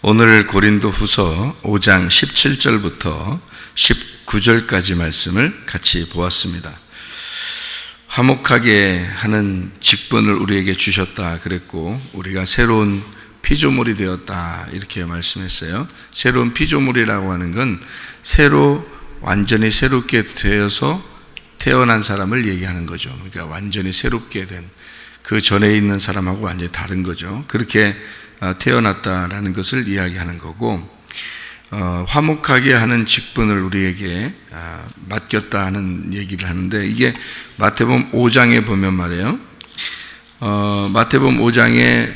오늘 고린도후서 5장 17절부터 19절까지 말씀을 같이 보았습니다. 화목하게 하는 직분을 우리에게 주셨다 그랬고, 우리가 새로운 피조물이 되었다 이렇게 말씀했어요. 새로운 피조물이라고 하는 건 완전히 새롭게 되어서 태어난 사람을 얘기하는 거죠. 그러니까 완전히 새롭게 된, 그 전에 있는 사람하고 완전히 다른 거죠. 그렇게 태어났다라는 것을 이야기하는 거고, 화목하게 하는 직분을 우리에게 맡겼다는 얘기를 하는데, 이게 마태복음 5장에 보면 말이에요. 마태복음 5장에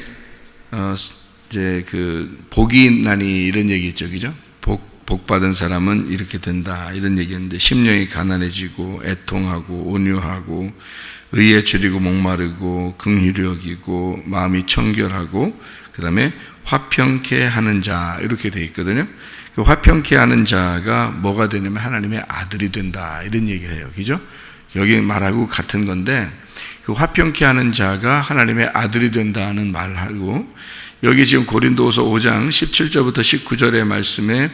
이제 그 복이 있나니 이런 얘기 있죠, 그죠? 복 받은 사람은 이렇게 된다 이런 얘기했는데, 심령이 가난해지고 애통하고 온유하고 의에 줄이고 목마르고 긍휼히 여기고 마음이 청결하고 그 다음에 화평케 하는 자 이렇게 되어 있거든요. 그 화평케 하는 자가 뭐가 되냐면 하나님의 아들이 된다 이런 얘기를 해요, 그죠? 여기 말하고 같은 건데, 그 화평케 하는 자가 하나님의 아들이 된다는 말하고, 여기 지금 고린도후서 5장 17절부터 19절의 말씀에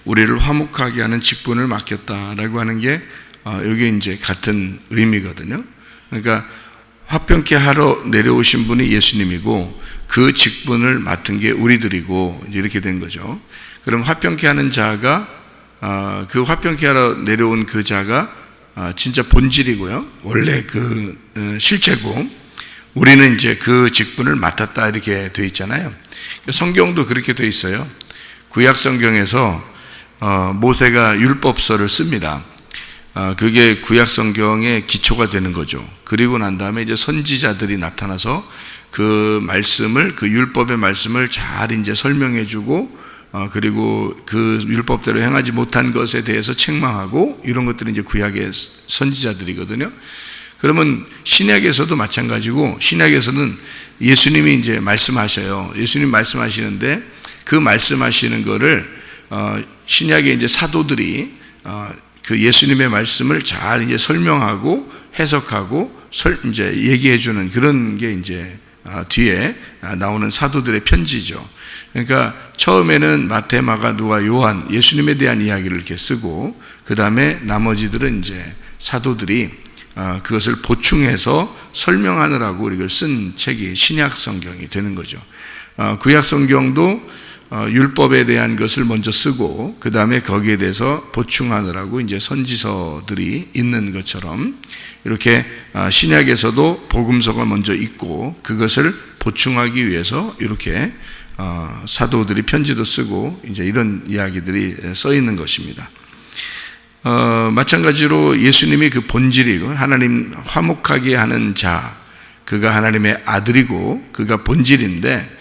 우리를 화목하게 하는 직분을 맡겼다라고 하는 게 여기 이제 같은 의미거든요. 그러니까 화평케 하러 내려오신 분이 예수님이고, 그 직분을 맡은 게 우리들이고, 이렇게 된 거죠. 그럼 화평케 하는 자가, 그 화평케 하러 내려온 그 자가 진짜 본질이고요, 원래 그 실체고, 우리는 이제 그 직분을 맡았다 이렇게 돼 있잖아요. 성경도 그렇게 돼 있어요. 구약 성경에서 모세가 율법서를 씁니다. 그게 구약 성경의 기초가 되는 거죠. 그리고 난 다음에 이제 선지자들이 나타나서 그 말씀을, 그 율법의 말씀을 잘 이제 설명해 주고, 그리고 그 율법대로 행하지 못한 것에 대해서 책망하고, 이런 것들이 이제 구약의 선지자들이거든요. 그러면 신약에서도 마찬가지고, 신약에서는 예수님이 이제 말씀하셔요. 예수님 말씀하시는데, 그 말씀하시는 거를 신약의 이제 사도들이 그 예수님의 말씀을 잘 이제 설명하고 해석하고 이제 얘기해 주는 그런 게 이제 뒤에 나오는 사도들의 편지죠. 그러니까 처음에는 마태, 마가, 누가, 요한 예수님에 대한 이야기를 이렇게 쓰고, 그 다음에 나머지들은 이제 사도들이 그것을 보충해서 설명하느라고 이걸 쓴 책이 신약 성경이 되는 거죠. 구약 성경도 율법에 대한 것을 먼저 쓰고, 그 다음에 거기에 대해서 보충하느라고 이제 선지서들이 있는 것처럼, 이렇게 신약에서도 복음서가 먼저 있고, 그것을 보충하기 위해서 이렇게 사도들이 편지도 쓰고, 이제 이런 이야기들이 써 있는 것입니다. 마찬가지로 예수님이 그 본질이고, 하나님 화목하게 하는 자, 그가 하나님의 아들이고 그가 본질인데,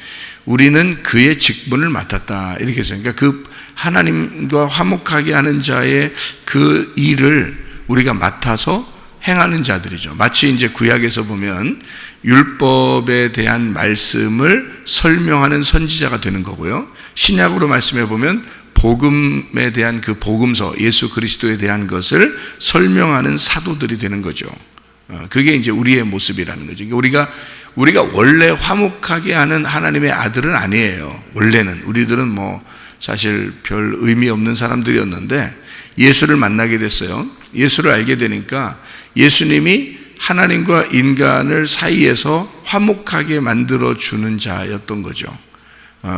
우리는 그의 직분을 맡았다 이렇게 해서, 그러니까 그 하나님과 화목하게 하는 자의 그 일을 우리가 맡아서 행하는 자들이죠. 마치 이제 구약에서 보면 율법에 대한 말씀을 설명하는 선지자가 되는 거고요, 신약으로 말씀해 보면 복음에 대한 그 복음서, 예수 그리스도에 대한 것을 설명하는 사도들이 되는 거죠. 그게 이제 우리의 모습이라는 거죠. 우리가 원래 화목하게 하는 하나님의 아들은 아니에요. 원래는 우리들은 뭐 사실 별 의미 없는 사람들이었는데, 예수를 만나게 됐어요. 예수를 알게 되니까 예수님이 하나님과 인간을 사이에서 화목하게 만들어 주는 자였던 거죠.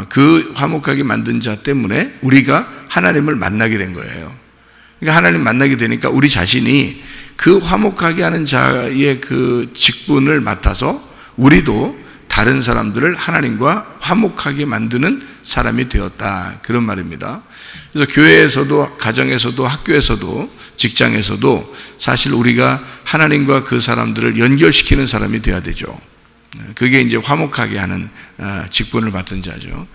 그 화목하게 만든 자 때문에 우리가 하나님을 만나게 된 거예요. 그러니까 하나님 만나게 되니까 우리 자신이 그 화목하게 하는 자의 그 직분을 맡아서 우리도 다른 사람들을 하나님과 화목하게 만드는 사람이 되었다, 그런 말입니다. 그래서 교회에서도, 가정에서도, 학교에서도, 직장에서도 사실 우리가 하나님과 그 사람들을 연결시키는 사람이 되어야 되죠. 그게 이제 화목하게 하는 직분을 맡은 자죠.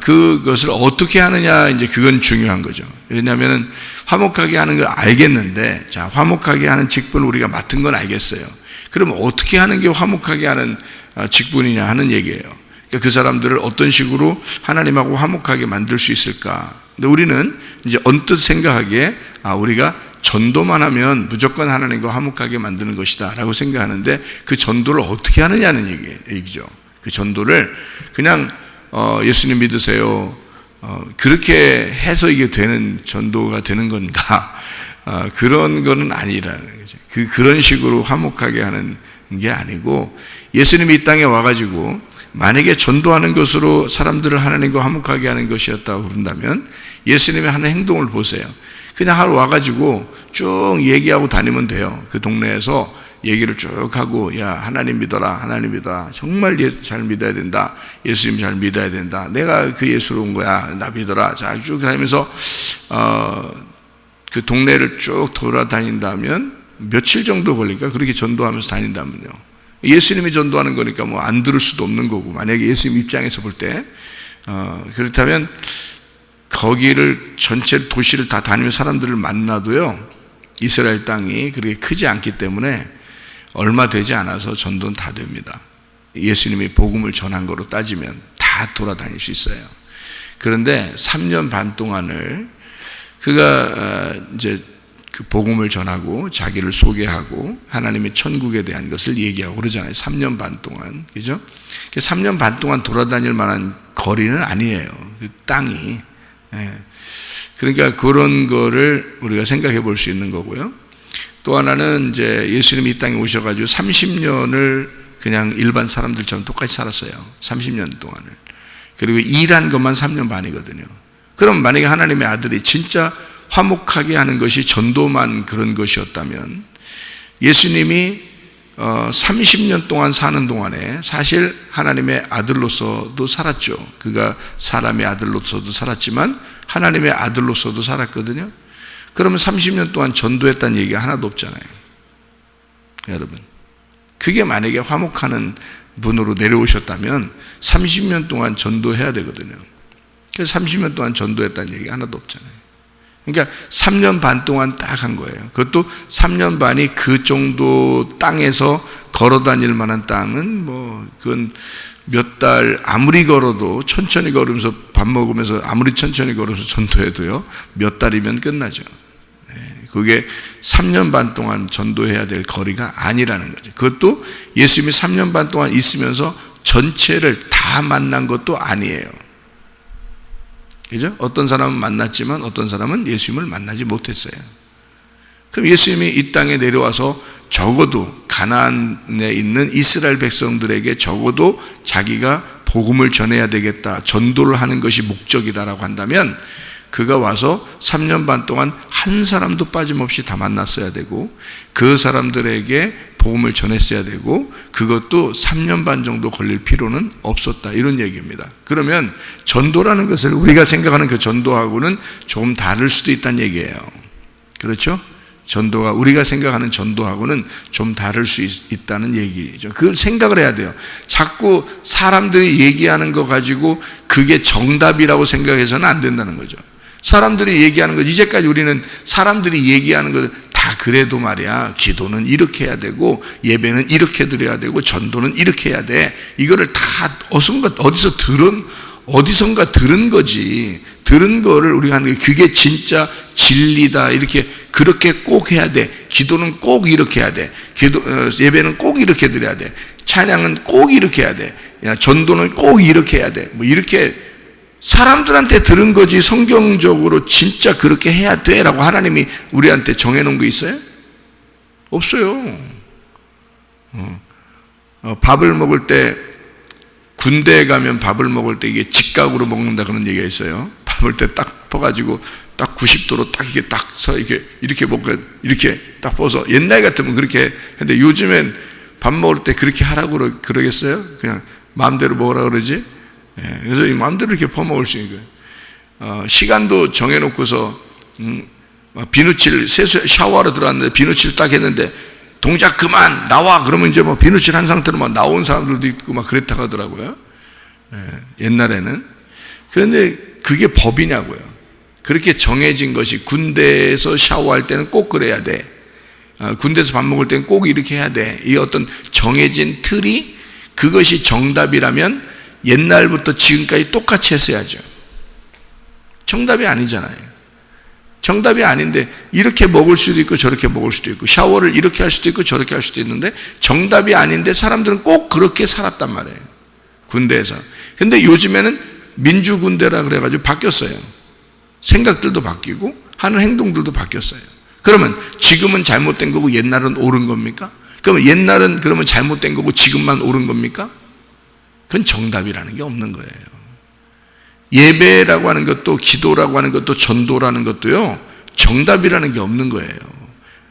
그것을 어떻게 하느냐, 이제 그건 중요한 거죠. 왜냐하면 화목하게 하는 걸 알겠는데, 자, 화목하게 하는 직분을 우리가 맡은 건 알겠어요. 그러면 어떻게 하는 게 화목하게 하는 직분이냐 하는 얘기예요. 그러니까 그 사람들을 어떤 식으로 하나님하고 화목하게 만들 수 있을까? 근데 우리는 이제 언뜻 생각하기에 우리가 전도만 하면 무조건 하나님과 화목하게 만드는 것이다 라고 생각하는데, 그 전도를 어떻게 하느냐는 얘기죠. 그 전도를 그냥 예수님 믿으세요, 그렇게 해서 이게 되는 전도가 되는 건가? 그런 거는 아니라는 거죠. 그런 식으로 화목하게 하는 게 아니고, 예수님이 이 땅에 와가지고 만약에 전도하는 것으로 사람들을 하나님과 화목하게 하는 것이었다고 본다면 예수님이 하는 행동을 보세요. 그냥 하루 와가지고 쭉 얘기하고 다니면 돼요. 그 동네에서 얘기를 쭉 하고, 야, 하나님 믿어라, 하나님 믿어라, 정말 잘 믿어야 된다, 예수님 잘 믿어야 된다, 내가 그 예수로 온 거야, 나 믿어라, 자, 쭉 다니면서 그 동네를 쭉 돌아다닌다면 며칠 정도 걸릴까? 그렇게 전도하면서 다닌다면요. 예수님이 전도하는 거니까 뭐 안 들을 수도 없는 거고, 만약에 예수님 입장에서 볼 때 그렇다면 거기를 전체 도시를 다 다니며 사람들을 만나도요, 이스라엘 땅이 그렇게 크지 않기 때문에 얼마 되지 않아서 전도는 다 됩니다. 예수님이 복음을 전한 거로 따지면 다 돌아다닐 수 있어요. 그런데 3년 반 동안을 그가 이제 그 복음을 전하고 자기를 소개하고 하나님의 천국에 대한 것을 얘기하고 그러잖아요. 3년 반 동안, 그죠? 3년 반 동안 돌아다닐 만한 거리는 아니에요. 그 땅이. 그러니까 그런 거를 우리가 생각해 볼 수 있는 거고요. 또 하나는 이제 예수님이 이 땅에 오셔가지고 30년을 그냥 일반 사람들처럼 똑같이 살았어요. 30년 동안을. 그리고 일한 것만 3년 반이거든요. 그럼 만약에 하나님의 아들이 진짜 화목하게 하는 것이 전도만 그런 것이었다면, 예수님이 30년 동안 사는 동안에 사실 하나님의 아들로서도 살았죠. 그가 사람의 아들로서도 살았지만 하나님의 아들로서도 살았거든요. 그러면 30년 동안 전도했다는 얘기가 하나도 없잖아요. 여러분, 그게 만약에 화목하는 분으로 내려오셨다면 30년 동안 전도해야 되거든요. 그래서 30년 동안 전도했다는 얘기가 하나도 없잖아요. 그러니까 3년 반 동안 딱 한 거예요. 그것도 3년 반이 그 정도 땅에서 걸어 다닐 만한 땅은 뭐 그건 몇 달 아무리 걸어도, 천천히 걸으면서 밥 먹으면서 아무리 천천히 걸어서 전도해도요, 몇 달이면 끝나죠. 그게 3년 반 동안 전도해야 될 거리가 아니라는 거죠. 그것도 예수님이 3년 반 동안 있으면서 전체를 다 만난 것도 아니에요. 그죠? 어떤 사람은 만났지만 어떤 사람은 예수님을 만나지 못했어요. 그럼 예수님이 이 땅에 내려와서 적어도 가나안에 있는 이스라엘 백성들에게 적어도 자기가 복음을 전해야 되겠다, 전도를 하는 것이 목적이다라고 한다면, 그가 와서 3년 반 동안 한 사람도 빠짐없이 다 만났어야 되고, 그 사람들에게 복음을 전했어야 되고, 그것도 3년 반 정도 걸릴 필요는 없었다, 이런 얘기입니다. 그러면 전도라는 것을 우리가 생각하는 그 전도하고는 조금 다를 수도 있다는 얘기예요. 그렇죠? 전도가 우리가 생각하는 전도하고는 좀 다를 수 있다는 얘기죠. 그걸 생각을 해야 돼요. 자꾸 사람들이 얘기하는 거 가지고 그게 정답이라고 생각해서는 안 된다는 거죠. 사람들이 얘기하는 거, 이제까지 우리는 사람들이 얘기하는 거 다 그래도 말이야, 기도는 이렇게 해야 되고, 예배는 이렇게 드려야 되고, 전도는 이렇게 해야 돼, 이거를 다 어디선가 들은 거지. 들은 거를 우리가 하는 게 그게 진짜 진리다, 이렇게 그렇게 꼭 해야 돼, 기도는 꼭 이렇게 해야 돼, 예배는 꼭 이렇게 드려야 돼, 찬양은 꼭 이렇게 해야 돼, 전도는 꼭 이렇게 해야 돼, 뭐 이렇게 사람들한테 들은 거지, 성경적으로 진짜 그렇게 해야 돼 라고 하나님이 우리한테 정해놓은 거 있어요? 없어요. 밥을 먹을 때, 군대에 가면 밥을 먹을 때 이게 직각으로 먹는다 그런 얘기가 있어요. 밥을 때 딱 퍼가지고 딱 90도로 딱 이게 딱 서 이렇게 먹고 이렇게 딱 퍼서, 옛날 같으면 그렇게 했는데 요즘엔 밥 먹을 때 그렇게 하라고 그러겠어요? 그냥 마음대로 먹으라 그러지? 그래서 마음대로 이렇게 퍼먹을 수 있는 거예요. 시간도 정해놓고서 비누칠, 샤워하러 들어왔는데 비누칠 딱 했는데 동작 그만 나와 그러면 이제 뭐 비누칠 한 상태로 막 나온 사람들도 있고 막 그랬다고 하더라고요. 옛날에는. 그런데 그게 법이냐고요. 그렇게 정해진 것이, 군대에서 샤워할 때는 꼭 그래야 돼, 군대에서 밥 먹을 때는 꼭 이렇게 해야 돼, 이 어떤 정해진 틀이, 그것이 정답이라면 옛날부터 지금까지 똑같이 했어야죠. 정답이 아니잖아요. 정답이 아닌데 이렇게 먹을 수도 있고 저렇게 먹을 수도 있고, 샤워를 이렇게 할 수도 있고 저렇게 할 수도 있는데 정답이 아닌데 사람들은 꼭 그렇게 살았단 말이에요, 군대에서. 근데 요즘에는 민주군대라 그래가지고 바뀌었어요. 생각들도 바뀌고 하는 행동들도 바뀌었어요. 그러면 지금은 잘못된 거고 옛날은 옳은 겁니까? 그러면 옛날은 그러면 잘못된 거고 지금만 옳은 겁니까? 그건 정답이라는 게 없는 거예요. 예배라고 하는 것도 기도라고 하는 것도 전도라는 것도요, 정답이라는 게 없는 거예요.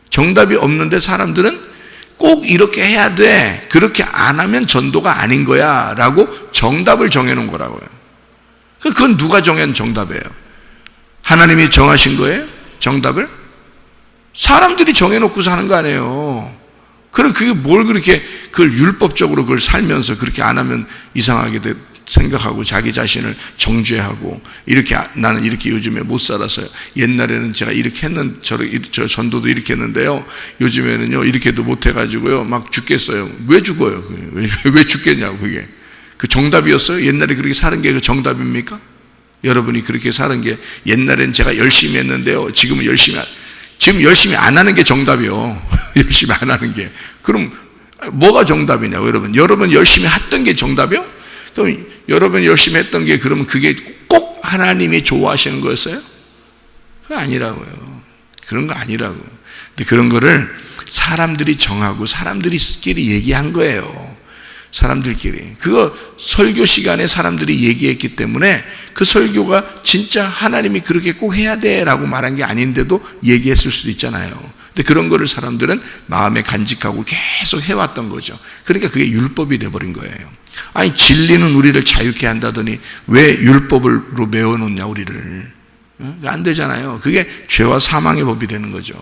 정답이 없는데 사람들은 꼭 이렇게 해야 돼, 그렇게 안 하면 전도가 아닌 거야 라고 정답을 정해놓은 거라고요. 그건 누가 정한 정답이에요? 하나님이 정하신 거예요? 정답을? 사람들이 정해놓고서 하는 거 아니에요. 그럼 그게 뭘 그렇게 그걸 율법적으로 그걸 살면서 그렇게 안 하면 이상하게 생각하고 자기 자신을 정죄하고 이렇게 나는 이렇게 요즘에 못 살아서요. 옛날에는 제가 이렇게 했는 저 전도도 이렇게 했는데요. 요즘에는요 이렇게도 못 해가지고요 막 죽겠어요. 왜 죽어요? 왜 죽겠냐고 그게. 그 정답이었어요? 옛날에 그렇게 사는 게 그 정답입니까? 여러분이 그렇게 사는 게 옛날엔 제가 열심히 했는데요. 지금 열심히 안 하는 게 정답이요. 열심히 안 하는 게. 그럼 뭐가 정답이냐고 여러분. 여러분 열심히 했던 게 정답이요? 그럼 여러분 열심히 했던 게 그러면 그게 꼭 하나님이 좋아하시는 거였어요? 그거 아니라고요. 그런 거 아니라고. 근데 그런 거를 사람들이 정하고 사람들끼리 얘기한 거예요. 사람들끼리. 그거 설교 시간에 사람들이 얘기했기 때문에 그 설교가 진짜 하나님이 그렇게 꼭 해야 돼 라고 말한 게 아닌데도 얘기했을 수도 있잖아요. 근데 그런 거를 사람들은 마음에 간직하고 계속 해왔던 거죠. 그러니까 그게 율법이 돼버린 거예요. 아니 진리는 우리를 자유케 한다더니 왜 율법으로 메워놓냐 우리를. 안 되잖아요. 그게 죄와 사망의 법이 되는 거죠.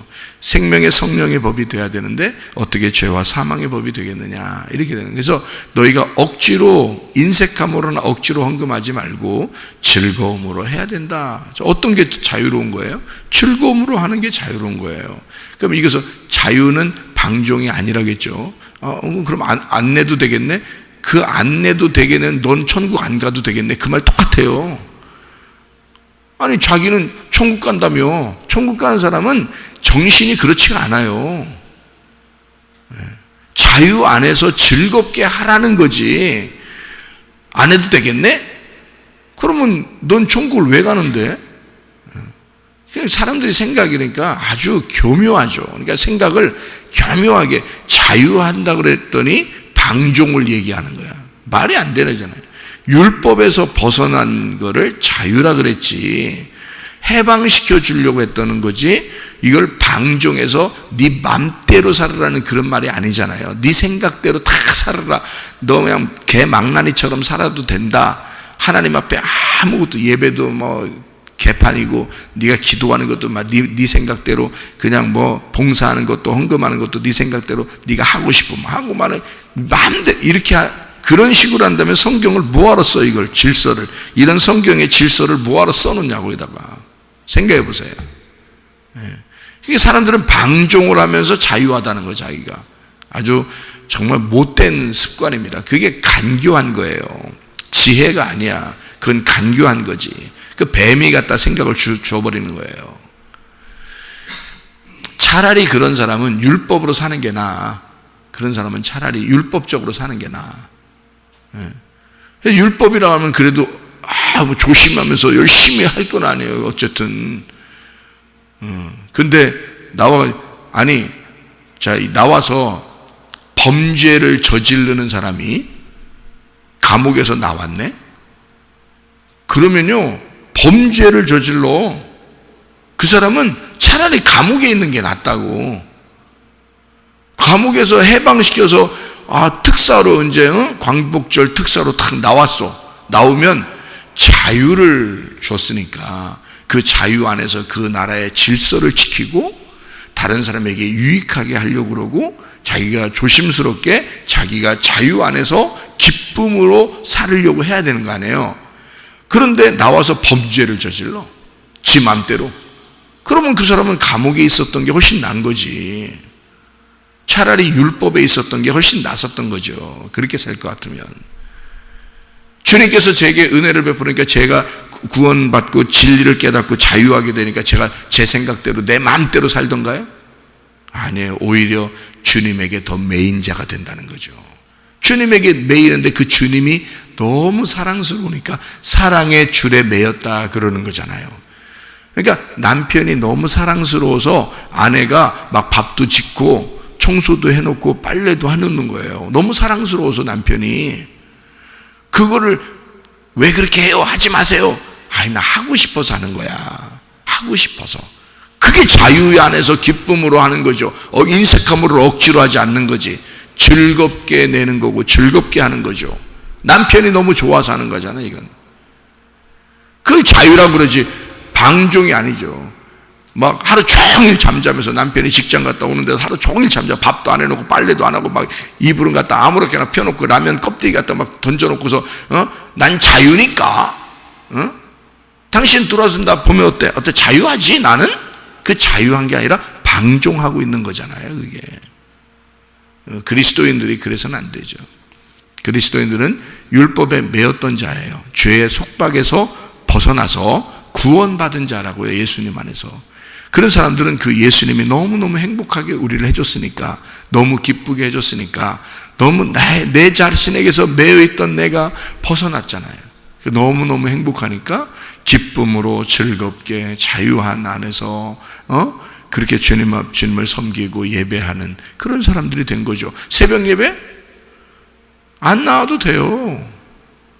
생명의 성령의 법이 돼야 되는데 어떻게 죄와 사망의 법이 되겠느냐 이렇게 되는 거예요. 그래서 너희가 억지로 인색함으로나 억지로 헌금하지 말고 즐거움으로 해야 된다. 어떤 게 자유로운 거예요? 즐거움으로 하는 게 자유로운 거예요. 그럼 이것은 자유는 방종이 아니라겠죠. 그럼 안 내도 되겠네? 그 안 내도 되겠네. 넌 천국 안 가도 되겠네. 그 말 똑같아요. 아니 자기는 천국 간다며. 천국 가는 사람은 정신이 그렇지가 않아요. 자유 안에서 즐겁게 하라는 거지. 안 해도 되겠네? 그러면 넌 천국을 왜 가는데? 사람들이 생각이니까 아주 교묘하죠. 그러니까 생각을 교묘하게 자유한다 그랬더니 방종을 얘기하는 거야. 말이 안 되잖아요. 율법에서 벗어난 거를 자유라 그랬지 해방시켜 주려고 했다는 거지 이걸 방종해서 네 맘대로 살으라는 그런 말이 아니잖아요. 네 생각대로 다 살아라. 너 그냥 개망나니처럼 살아도 된다. 하나님 앞에 아무것도 예배도 뭐 개판이고 네가 기도하는 것도 막 네 생각대로 그냥 뭐 봉사하는 것도 헌금하는 것도 네 생각대로 네가 하고 싶으면 하고 말은 마음대로 이렇게 그런 식으로 한다면 성경을 뭐하러 써 이걸 질서를 이런 성경의 질서를 뭐하러 써놓냐고 여기다가 생각해 보세요. 이게 사람들은 방종을 하면서 자유하다는 거 자기가 아주 정말 못된 습관입니다. 그게 간교한 거예요. 지혜가 아니야. 그건 간교한 거지. 그 뱀이 갖다 생각을 줘버리는 거예요. 차라리 그런 사람은 율법으로 사는 게 나아. 그런 사람은 차라리 율법적으로 사는 게 나아. 율법이라 하면 그래도 뭐 조심하면서 열심히 할 건 아니에요. 어쨌든. 근데 나와서 범죄를 저지르는 사람이 감옥에서 나왔네? 그러면요 범죄를 저질러. 그 사람은 차라리 감옥에 있는 게 낫다고. 감옥에서 해방시켜서 특사로 이제 광복절 특사로 탁 나왔어. 나오면 자유를 줬으니까 그 자유 안에서 그 나라의 질서를 지키고 다른 사람에게 유익하게 하려고 그러고 자기가 조심스럽게 자기가 자유 안에서 기쁨으로 살으려고 해야 되는 거 아니에요. 그런데 나와서 범죄를 저질러. 지 맘대로. 그러면 그 사람은 감옥에 있었던 게 훨씬 난 거지. 차라리 율법에 있었던 게 훨씬 낫었던 거죠. 그렇게 살 것 같으면. 주님께서 제게 은혜를 베푸니까 제가 구원받고 진리를 깨닫고 자유하게 되니까 제가 제 생각대로 내 마음대로 살던가요? 아니에요. 오히려 주님에게 더 매인 자가 된다는 거죠. 주님에게 매이는데 그 주님이 너무 사랑스러우니까 사랑의 줄에 매였다 그러는 거잖아요. 그러니까 남편이 너무 사랑스러워서 아내가 막 밥도 짓고 청소도 해놓고 빨래도 해놓는 거예요. 너무 사랑스러워서 남편이. 그거를 왜 그렇게 해요? 하지 마세요. 아니, 나 하고 싶어서 하는 거야. 하고 싶어서. 그게 자유 안에서 기쁨으로 하는 거죠. 인색함으로 억지로 하지 않는 거지. 즐겁게 내는 거고 즐겁게 하는 거죠. 남편이 너무 좋아서 하는 거잖아요, 이건. 그걸 자유라고 그러지 방종이 아니죠. 막 하루 종일 잠자면서 남편이 직장 갔다 오는데도 하루 종일 잠자, 밥도 안 해놓고 빨래도 안 하고 막 이불은 갖다 아무렇게나 펴놓고 라면 껍데기 갖다 막 던져놓고서 난 자유니까 당신 들어와서 보면 어때? 자유하지 나는? 그 자유한 게 아니라 방종하고 있는 거잖아요, 그게. 그리스도인들이 그래서는 안 되죠. 그리스도인들은 율법에 매였던 자예요. 죄의 속박에서 벗어나서 구원받은 자라고요, 예수님 안에서. 그런 사람들은 그 예수님이 너무너무 행복하게 우리를 해줬으니까, 너무 기쁘게 해줬으니까, 너무 내 자신에게서 매여있던 내가 벗어났잖아요. 너무너무 행복하니까 기쁨으로 즐겁게 자유한 안에서 그렇게 주님을 섬기고 예배하는 그런 사람들이 된 거죠. 새벽 예배? 안 나와도 돼요.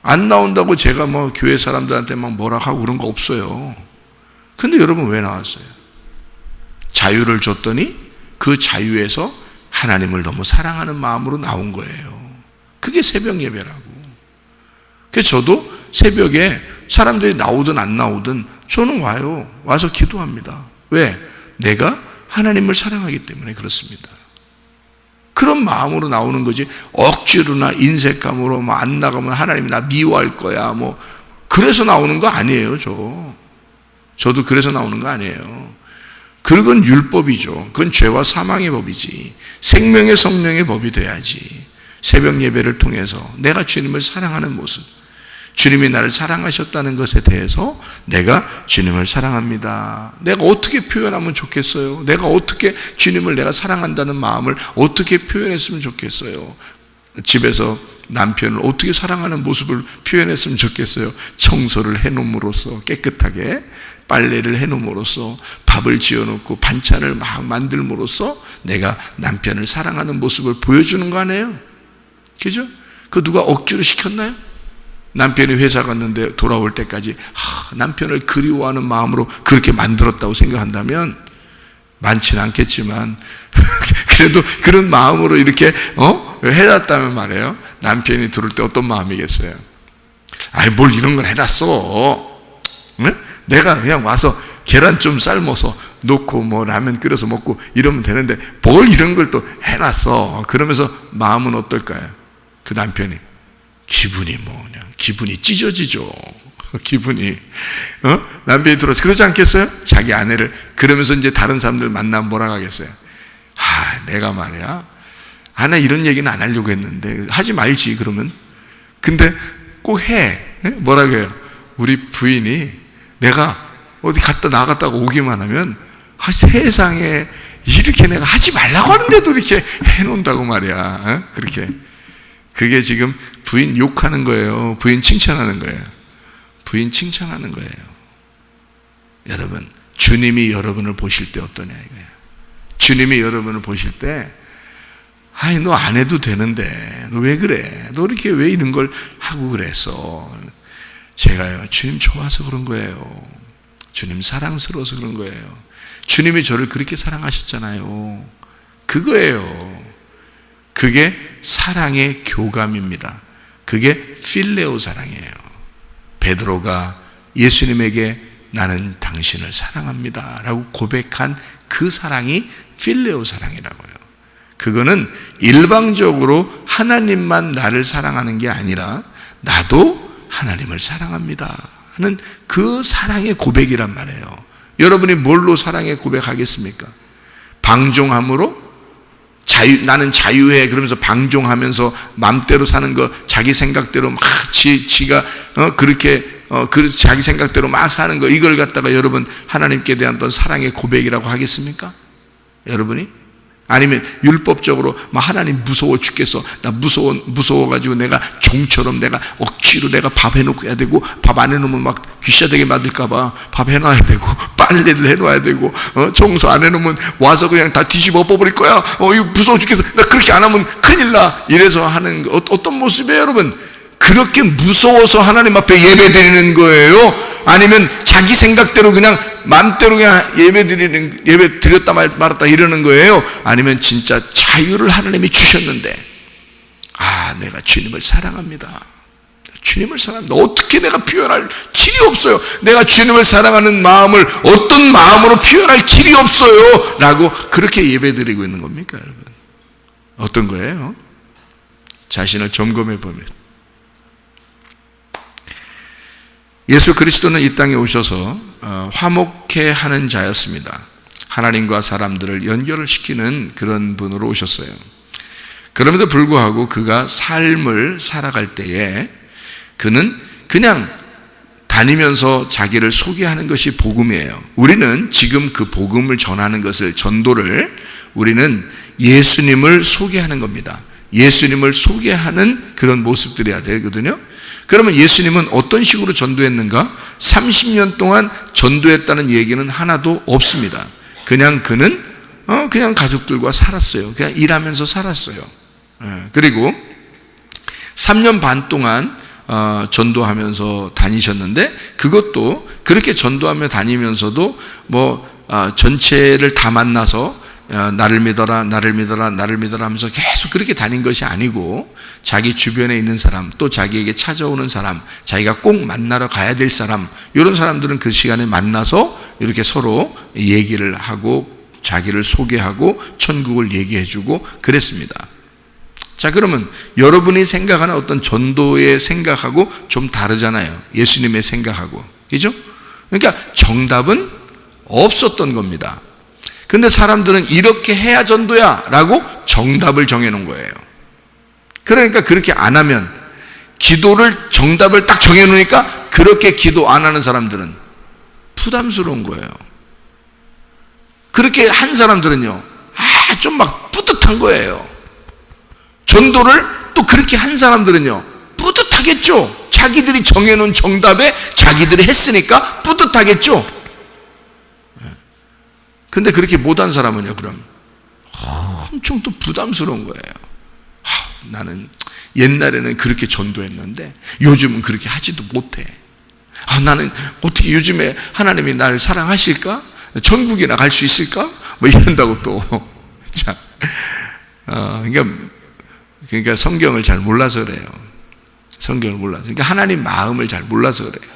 안 나온다고 제가 교회 사람들한테 막 뭐라 하고 그런 거 없어요. 근데 여러분 왜 나왔어요? 자유를 줬더니 그 자유에서 하나님을 너무 사랑하는 마음으로 나온 거예요. 그게 새벽 예배라고. 그래서 저도 새벽에 사람들이 나오든 안 나오든 저는 와요. 와서 기도합니다. 왜? 내가 하나님을 사랑하기 때문에 그렇습니다. 그런 마음으로 나오는 거지, 억지로나 인색감으로 안 나가면 하나님이 나 미워할 거야 그래서 나오는 거 아니에요. 저도 그래서 나오는 거 아니에요. 그건 율법이죠. 그건 죄와 사망의 법이지. 생명의 성령의 법이 돼야지. 새벽 예배를 통해서 내가 주님을 사랑하는 모습, 주님이 나를 사랑하셨다는 것에 대해서 내가 주님을 사랑합니다. 내가 어떻게 표현하면 좋겠어요? 내가 어떻게 주님을 내가 사랑한다는 마음을 어떻게 표현했으면 좋겠어요? 집에서 남편을 어떻게 사랑하는 모습을 표현했으면 좋겠어요? 청소를 해놓음으로써, 깨끗하게 빨래를 해놓음으로써, 밥을 지어놓고 반찬을 막 만들므로써 내가 남편을 사랑하는 모습을 보여주는 거 아니에요? 그죠? 그 누가 억지로 시켰나요? 남편이 회사 갔는데 돌아올 때까지 남편을 그리워하는 마음으로 그렇게 만들었다고 생각한다면 많지는 않겠지만 그래도 그런 마음으로 이렇게 해놨다면 말이에요. 남편이 들을 때 어떤 마음이겠어요? 아이, 뭘 이런 걸 해놨어. 네? 내가 그냥 와서 계란 좀 삶아서 놓고 라면 끓여서 먹고 이러면 되는데 뭘 이런 걸 또 해놨어. 그러면서 마음은 어떨까요? 그 남편이 기분이 그냥 기분이 찢어지죠. 기분이 남편이 들어서 그러지 않겠어요? 자기 아내를. 그러면서 이제 다른 사람들 만나면 뭐라고 하겠어요? 내가 말이야, 나 이런 얘기는 안 하려고 했는데 하지 말지. 그러면 근데 꼭 해. 뭐라고 해요? 우리 부인이 내가 어디 갔다 나갔다가 오기만 하면 세상에 이렇게 내가 하지 말라고 하는데도 이렇게 해놓는다고 말이야. 그렇게. 그게 지금 부인 욕하는 거예요? 부인 칭찬하는 거예요? 부인 칭찬하는 거예요. 여러분, 주님이 여러분을 보실 때 어떠냐 이거예요. 주님이 여러분을 보실 때 너 안 해도 되는데 너 왜 그래? 너 이렇게 왜 이런 걸 하고 그랬어? 제가요, 주님 좋아서 그런 거예요. 주님 사랑스러워서 그런 거예요. 주님이 저를 그렇게 사랑하셨잖아요. 그거예요. 그게 사랑의 교감입니다. 그게 필레오 사랑이에요. 베드로가 예수님에게 나는 당신을 사랑합니다 라고 고백한 그 사랑이 필레오 사랑이라고요. 그거는 일방적으로 하나님만 나를 사랑하는 게 아니라 나도 하나님을 사랑합니다 하는 그 사랑의 고백이란 말이에요. 여러분이 뭘로 사랑의 고백하겠습니까? 방종함으로? 나는 자유해 그러면서 방종하면서 맘대로 사는 거, 자기 생각대로 막 지가 그렇게 자기 생각대로 막 사는 거, 이걸 갖다가 여러분 하나님께 대한 어떤 사랑의 고백이라고 하겠습니까? 여러분이? 아니면 율법적으로 하나님 무서워 죽겠어, 나 무서워가지고 내가 종처럼 내가 억지로 내가 밥 해놓고 해야 되고, 밥 안 해놓으면 막 귀샤되게 만들까봐 밥 해놔야 되고, 빨래를 해놔야 되고, 청소 안 해놓으면 와서 그냥 다 뒤집어 엎어버릴 거야, 이거 무서워 죽겠어, 나 그렇게 안 하면 큰일 나, 이래서 하는 어떤 모습이에요 여러분? 그렇게 무서워서 하나님 앞에 예배 드리는 거예요? 아니면 자기 생각대로 그냥 마음대로 그냥 예배 드렸다 말았다 이러는 거예요? 아니면 진짜 자유를 하나님이 주셨는데, 내가 주님을 사랑합니다, 주님을 사랑합니다, 어떻게 내가 표현할 길이 없어요, 내가 주님을 사랑하는 마음을 어떤 마음으로 표현할 길이 없어요 라고 그렇게 예배 드리고 있는 겁니까 여러분? 어떤 거예요? 자신을 점검해 보면, 예수 그리스도는 이 땅에 오셔서 화목해 하는 자였습니다. 하나님과 사람들을 연결을 시키는 그런 분으로 오셨어요. 그럼에도 불구하고 그가 삶을 살아갈 때에 그는 그냥 다니면서 자기를 소개하는 것이 복음이에요. 우리는 지금 그 복음을 전하는 것을, 전도를, 우리는 예수님을 소개하는 겁니다. 예수님을 소개하는 그런 모습들이어야 되거든요. 그러면 예수님은 어떤 식으로 전도했는가? 30년 동안 전도했다는 얘기는 하나도 없습니다. 그냥 그는 그냥 가족들과 살았어요. 그냥 일하면서 살았어요. 그리고 3년 반 동안 전도하면서 다니셨는데, 그것도 그렇게 전도하며 다니면서도 전체를 다 만나서 나를 믿어라, 나를 믿어라, 나를 믿어라 하면서 계속 그렇게 다닌 것이 아니고, 자기 주변에 있는 사람, 또 자기에게 찾아오는 사람, 자기가 꼭 만나러 가야 될 사람, 이런 사람들은 그 시간에 만나서 이렇게 서로 얘기를 하고 자기를 소개하고 천국을 얘기해주고 그랬습니다. 자, 그러면 여러분이 생각하는 어떤 전도의 생각하고 좀 다르잖아요. 예수님의 생각하고. 그죠? 그러니까 정답은 없었던 겁니다. 근데 사람들은 이렇게 해야 전도야 라고 정답을 정해놓은 거예요. 그러니까 그렇게 안 하면, 기도를 정답을 딱 정해놓으니까 그렇게 기도 안 하는 사람들은 부담스러운 거예요. 그렇게 한 사람들은요, 좀 막 뿌듯한 거예요. 전도를 또 그렇게 한 사람들은요, 뿌듯하겠죠. 자기들이 정해놓은 정답에 자기들이 했으니까 뿌듯하겠죠. 근데 그렇게 못한 사람은요, 그럼 엄청 또 부담스러운 거예요. 나는 옛날에는 그렇게 전도했는데 요즘은 그렇게 하지도 못해. 나는 어떻게 요즘에 하나님이 날 사랑하실까? 천국이나 갈 수 있을까? 이런다고 또. 자, 그러니까 성경을 잘 몰라서 그래요. 성경을 몰라서. 그러니까 하나님 마음을 잘 몰라서 그래요.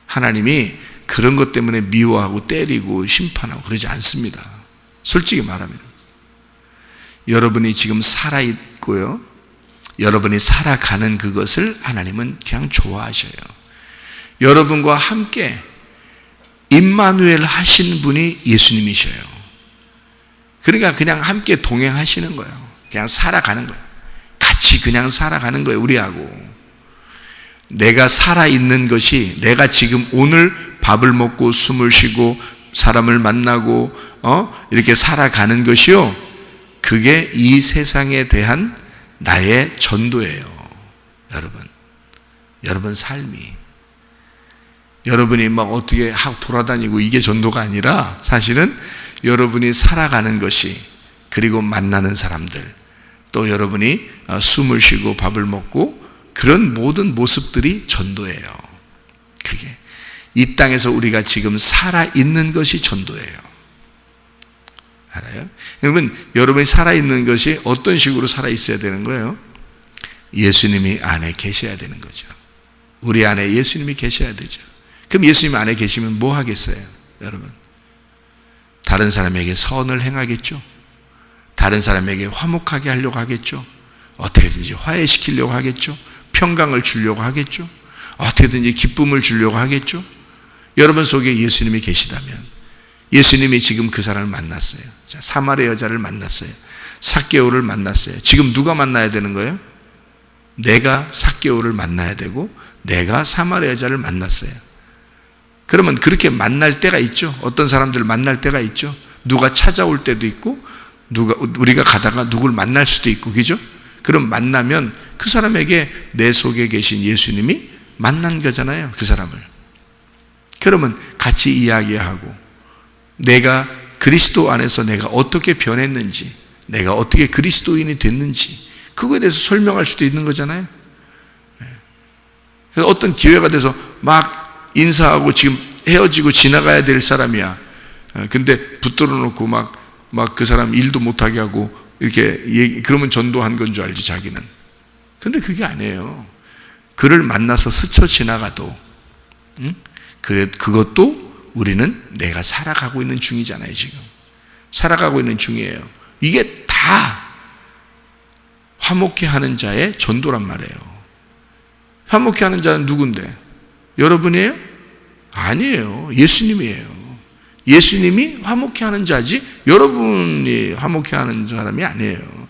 하나님이 그런 것 때문에 미워하고 때리고 심판하고 그러지 않습니다. 솔직히 말하면 여러분이 지금 살아있고요, 여러분이 살아가는 그것을 하나님은 그냥 좋아하셔요. 여러분과 함께 임마누엘 하신 분이 예수님이셔요. 그러니까 그냥 함께 동행하시는 거예요. 그냥 살아가는 거예요. 같이 그냥 살아가는 거예요, 우리하고. 내가 살아있는 것이, 내가 지금 오늘 밥을 먹고 숨을 쉬고 사람을 만나고 이렇게 살아가는 것이요, 그게 이 세상에 대한 나의 전도예요. 여러분 삶이, 여러분이 막 어떻게 돌아다니고 이게 전도가 아니라, 사실은 여러분이 살아가는 것이, 그리고 만나는 사람들, 또 여러분이 숨을 쉬고 밥을 먹고 그런 모든 모습들이 전도예요. 그게 이 땅에서 우리가 지금 살아있는 것이 전도예요. 알아요? 여러분, 여러분이 살아있는 것이 어떤 식으로 살아있어야 되는 거예요? 예수님이 안에 계셔야 되는 거죠. 우리 안에 예수님이 계셔야 되죠. 그럼 예수님 안에 계시면 뭐 하겠어요? 여러분, 다른 사람에게 선을 행하겠죠. 다른 사람에게 화목하게 하려고 하겠죠. 어떻게든지 화해시키려고 하겠죠. 평강을 주려고 하겠죠. 어떻게든지 기쁨을 주려고 하겠죠. 여러분 속에 예수님이 계시다면, 예수님이 지금 그 사람을 만났어요. 자, 사마리 여자를 만났어요. 삭개오를 만났어요. 지금 누가 만나야 되는 거예요? 내가 삭개오를 만나야 되고, 내가 사마리 여자를 만났어요. 그러면 그렇게 만날 때가 있죠. 어떤 사람들을 만날 때가 있죠. 누가 찾아올 때도 있고, 우리가 가다가 누굴 만날 수도 있고, 그죠? 그럼 만나면 그 사람에게 내 속에 계신 예수님이 만난 거잖아요, 그 사람을. 그러면 같이 이야기하고, 내가 그리스도 안에서 내가 어떻게 변했는지, 내가 어떻게 그리스도인이 됐는지, 그거에 대해서 설명할 수도 있는 거잖아요. 그래서 어떤 기회가 돼서 막 인사하고 지금 헤어지고 지나가야 될 사람이야. 근데 붙들어 놓고 막 그 사람 일도 못하게 하고 이렇게 그러면 전도한 건 줄 알지, 자기는. 근데 그게 아니에요. 그를 만나서 스쳐 지나가도 그것도 우리는 내가 살아가고 있는 중이잖아요. 지금 살아가고 있는 중이에요. 이게 다 화목해 하는 자의 전도란 말이에요. 화목해 하는 자는 누군데? 여러분이에요? 아니에요. 예수님이에요. 예수님이 화목해 하는 자지 여러분이 화목해 하는 사람이 아니에요.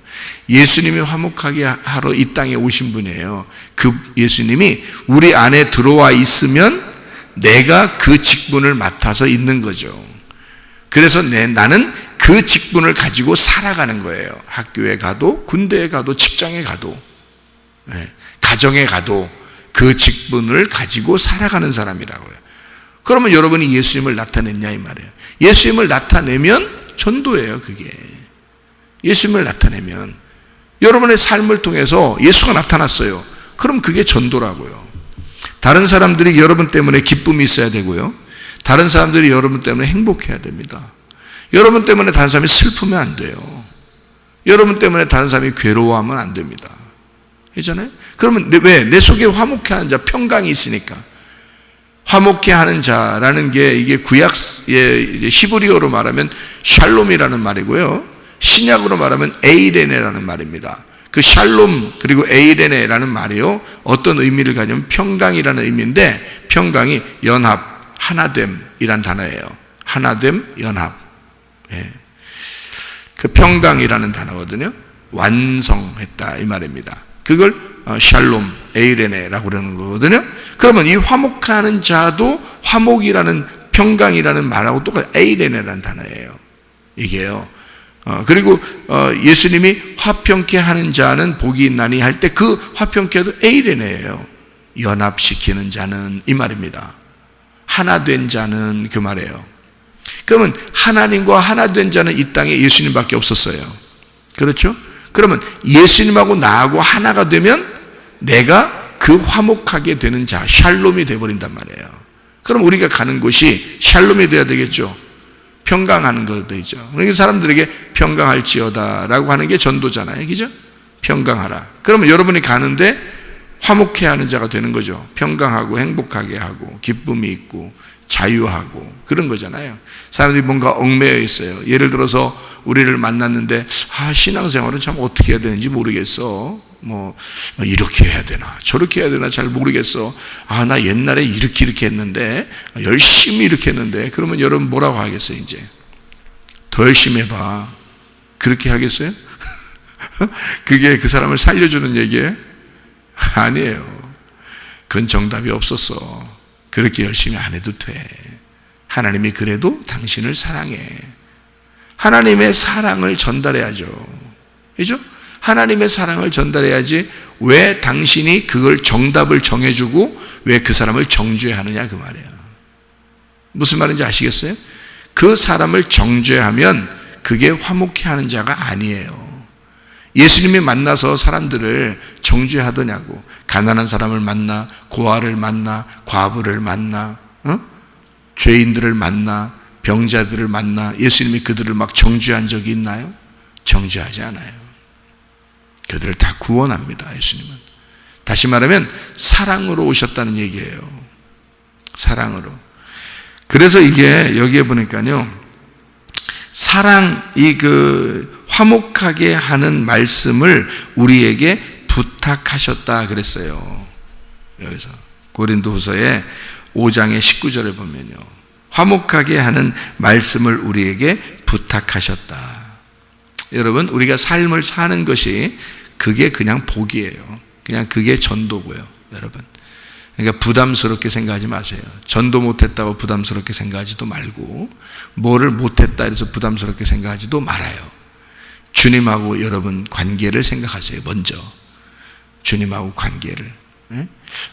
예수님이 화목하게 하러 이 땅에 오신 분이에요. 그 예수님이 우리 안에 들어와 있으면 내가 그 직분을 맡아서 있는 거죠. 그래서 나는 그 직분을 가지고 살아가는 거예요. 학교에 가도, 군대에 가도, 직장에 가도, 가정에 가도 그 직분을 가지고 살아가는 사람이라고요. 그러면 여러분이 예수님을 나타냈냐 이 말이에요. 예수님을 나타내면 전도예요. 그게 예수님을 나타내면 여러분의 삶을 통해서 예수가 나타났어요. 그럼 그게 전도라고요. 다른 사람들이 여러분 때문에 기쁨이 있어야 되고요, 다른 사람들이 여러분 때문에 행복해야 됩니다. 여러분 때문에 다른 사람이 슬프면 안 돼요. 여러분 때문에 다른 사람이 괴로워하면 안 됩니다. 그렇잖아요? 그러면 왜? 내 속에 화목해 하는 자, 평강이 있으니까. 화목해 하는 자라는 게 이게 구약의 히브리어로 말하면 샬롬이라는 말이고요, 신약으로 말하면 에이레네라는 말입니다. 그 샬롬 그리고 에이레네라는 말이요, 어떤 의미를 가지면 평강이라는 의미인데, 평강이 연합, 하나됨이란 단어예요. 하나됨, 연합. 그 평강이라는 단어거든요. 완성했다 이 말입니다. 그걸 샬롬, 에이레네라고 그러는 거거든요. 그러면 이 화목하는 자도 화목이라는, 평강이라는 말하고 똑같이 에이레네라는 단어예요. 이게요. 그리고 예수님이 화평케 하는 자는 복이 있나니 할 때 그 화평케도 에이레네예요. 연합시키는 자는 이 말입니다. 하나 된 자는 그 말이에요. 그러면 하나님과 하나 된 자는 이 땅에 예수님밖에 없었어요. 그렇죠? 그러면 예수님하고 나하고 하나가 되면 내가 그 화목하게 되는 자, 샬롬이 되어버린단 말이에요. 그럼 우리가 가는 곳이 샬롬이 되어야 되겠죠. 평강하는 것도 있죠. 그러니까 사람들에게 평강할지어다 라고 하는 게 전도잖아요. 그죠? 평강하라. 그러면 여러분이 가는데 화목해 하는 자가 되는 거죠. 평강하고 행복하게 하고 기쁨이 있고 자유하고 그런 거잖아요. 사람들이 뭔가 얽매여 있어요. 예를 들어서 우리를 만났는데 신앙생활은 참 어떻게 해야 되는지 모르겠어. 이렇게 해야 되나 저렇게 해야 되나 잘 모르겠어. 나 옛날에 이렇게 했는데, 열심히 이렇게 했는데. 그러면 여러분 뭐라고 하겠어요? 이제 더 열심히 해봐. 그렇게 하겠어요? 그게 그 사람을 살려주는 얘기예요? 아니에요. 그건 정답이 없었어. 그렇게 열심히 안 해도 돼. 하나님이 그래도 당신을 사랑해. 하나님의 사랑을 전달해야죠. 그죠? 하나님의 사랑을 전달해야지. 왜 당신이 그걸 정답을 정해주고 왜 그 사람을 정죄하느냐 그 말이에요. 무슨 말인지 아시겠어요? 그 사람을 정죄하면 그게 화목해 하는 자가 아니에요. 예수님이 만나서 사람들을 정죄하더냐고. 가난한 사람을 만나, 고아를 만나, 과부를 만나, 죄인들을 만나, 병자들을 만나, 예수님이 그들을 막 정죄한 적이 있나요? 정죄하지 않아요. 그들을 다 구원합니다. 예수님은. 다시 말하면 사랑으로 오셨다는 얘기예요. 사랑으로. 그래서 이게 여기에 보니까요, 사랑이 화목하게 하는 말씀을 우리에게 부탁하셨다 그랬어요. 여기서 고린도후서의 5장의 19절을 보면요, 화목하게 하는 말씀을 우리에게 부탁하셨다. 여러분, 우리가 삶을 사는 것이 그게 그냥 복이에요. 그냥 그게 전도고요. 여러분, 그러니까 부담스럽게 생각하지 마세요. 전도 못했다고 부담스럽게 생각하지도 말고, 뭐를 못했다 해서 부담스럽게 생각하지도 말아요. 주님하고 여러분 관계를 생각하세요. 먼저 주님하고 관계를.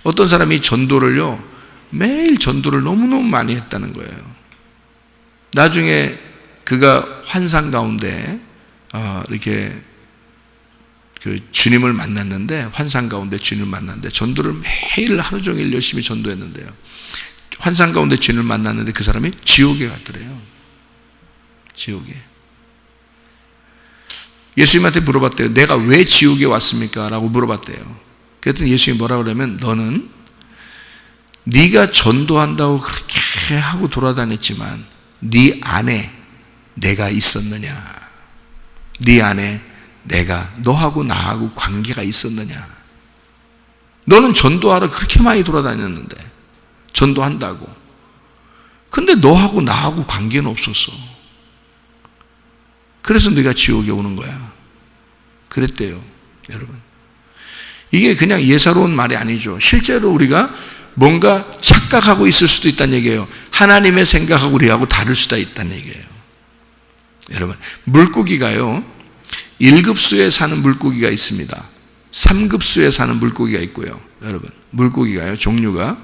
어떤 사람이 전도를요, 매일 전도를 너무너무 많이 했다는 거예요. 나중에 그가 환상 가운데 이렇게 그 주님을 만났는데, 환상 가운데 주님을 만났는데 전도를 매일 하루 종일 열심히 전도했는데요, 환상 가운데 주님을 만났는데 그 사람이 지옥에 갔더래요. 지옥에. 예수님한테 물어봤대요. 내가 왜 지옥에 왔습니까? 라고 물어봤대요. 그랬더니 예수님이 뭐라 그러면, 너는 네가 전도한다고 그렇게 하고 돌아다녔지만 네 안에 내가 있었느냐? 네 안에 내가, 너하고 나하고 관계가 있었느냐? 너는 전도하러 그렇게 많이 돌아다녔는데, 전도한다고. 근데 너하고 나하고 관계는 없었어. 그래서 네가 지옥에 오는 거야. 그랬대요, 여러분. 이게 그냥 예사로운 말이 아니죠. 실제로 우리가 뭔가 착각하고 있을 수도 있다는 얘기예요. 하나님의 생각하고 우리하고 다를 수도 있다는 얘기예요. 여러분, 물고기가요, 1급수에 사는 물고기가 있습니다. 3급수에 사는 물고기가 있고요. 여러분, 물고기가요, 종류가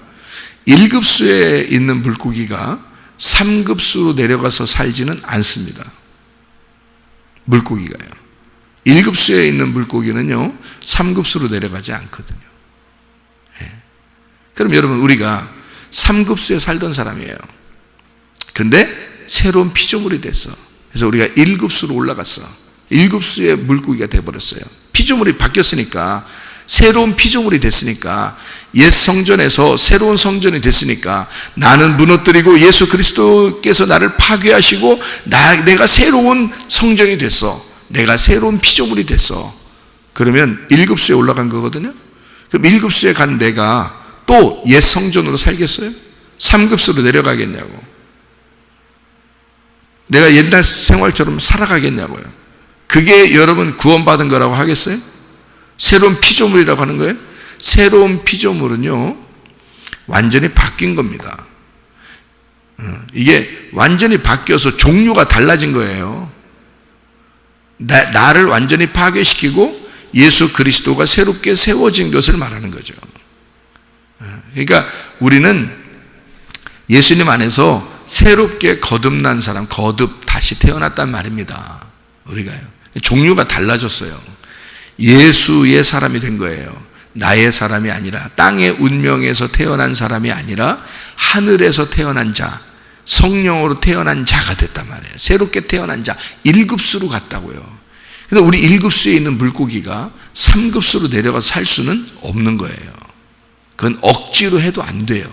1급수에 있는 물고기가 3급수로 내려가서 살지는 않습니다. 물고기가요. 1급수에 있는 물고기는요, 3급수로 내려가지 않거든요. 그럼 여러분, 우리가 3급수에 살던 사람이에요. 근데 새로운 피조물이 됐어. 그래서 우리가 1급수로 올라갔어. 1급수의 물고기가 돼버렸어요. 피조물이 바뀌었으니까, 새로운 피조물이 됐으니까, 옛 성전에서 새로운 성전이 됐으니까, 나는 무너뜨리고 예수 그리스도께서 나를 파괴하시고 내가 새로운 성전이 됐어. 내가 새로운 피조물이 됐어. 그러면 1급수에 올라간 거거든요. 그럼 1급수에 간 내가 또 옛 성전으로 살겠어요? 3급수로 내려가겠냐고. 내가 옛날 생활처럼 살아가겠냐고요. 그게 여러분 구원받은 거라고 하겠어요? 새로운 피조물이라고 하는 거예요? 새로운 피조물은요, 완전히 바뀐 겁니다. 이게 완전히 바뀌어서 종류가 달라진 거예요. 나를 완전히 파괴시키고 예수 그리스도가 새롭게 세워진 것을 말하는 거죠. 그러니까 우리는 예수님 안에서 새롭게 거듭난 사람, 거듭 다시 태어났단 말입니다. 우리가요. 종류가 달라졌어요. 예수의 사람이 된 거예요. 나의 사람이 아니라, 땅의 운명에서 태어난 사람이 아니라 하늘에서 태어난 자, 성령으로 태어난 자가 됐단 말이에요. 새롭게 태어난 자, 1급수로 갔다고요. 근데 우리 1급수에 있는 물고기가 3급수로 내려가서 살 수는 없는 거예요. 그건 억지로 해도 안 돼요.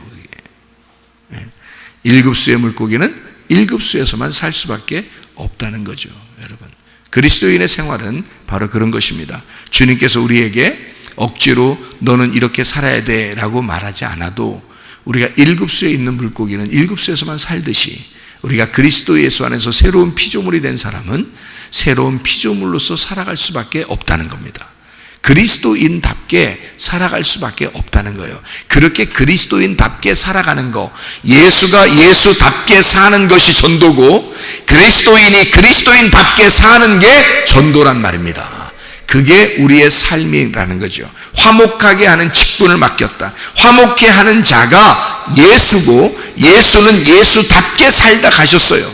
1급수의 물고기는 1급수에서만 살 수밖에 없다는 거죠, 여러분. 그리스도인의 생활은 바로 그런 것입니다. 주님께서 우리에게 억지로 너는 이렇게 살아야 돼 라고 말하지 않아도, 우리가 1급수에 있는 물고기는 1급수에서만 살듯이, 우리가 그리스도 예수 안에서 새로운 피조물이 된 사람은 새로운 피조물로서 살아갈 수밖에 없다는 겁니다. 그리스도인답게 살아갈 수밖에 없다는 거예요. 그렇게 그리스도인답게 살아가는 거, 예수가 예수답게 사는 것이 전도고, 그리스도인이 그리스도인답게 사는 게 전도란 말입니다. 그게 우리의 삶이라는 거죠. 화목하게 하는 직분을 맡겼다. 화목해 하는 자가 예수고, 예수는 예수답게 살다 가셨어요.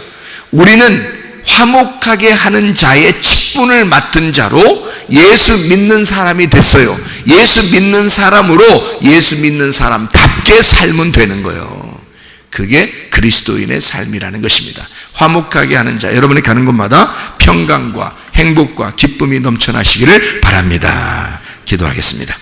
우리는 화목하게 하는 자의 직분을 맡은 자로 예수 믿는 사람이 됐어요. 예수 믿는 사람으로 예수 믿는 사람답게 살면 되는 거예요. 그게 그리스도인의 삶이라는 것입니다. 화목하게 하는 자, 여러분이 가는 곳마다 평강과 행복과 기쁨이 넘쳐나시기를 바랍니다. 기도하겠습니다.